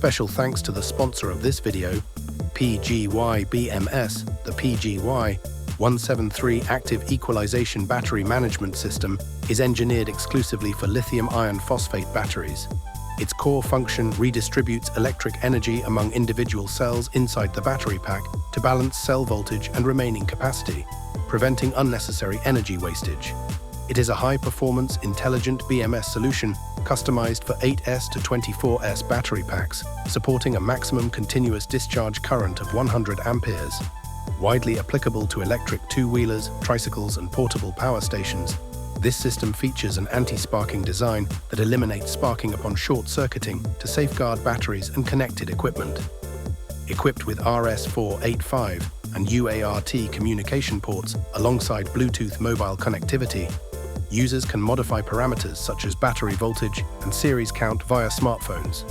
Special thanks to the sponsor of this video, PGY BMS. The PGY 173 Active Equalization Battery Management System is engineered exclusively for lithium iron phosphate batteries. Its core function redistributes electric energy among individual cells inside the battery pack to balance cell voltage and remaining capacity, preventing unnecessary energy wastage. It is a high-performance, intelligent BMS solution customized for 8S to 24S battery packs, supporting a maximum continuous discharge current of 100 amperes. Widely applicable to electric two-wheelers, tricycles, and portable power stations, this system features an anti-sparking design that eliminates sparking upon short-circuiting to safeguard batteries and connected equipment. Equipped with RS485 and UART communication ports alongside Bluetooth mobile connectivity, users can modify parameters such as battery voltage and series count via smartphones.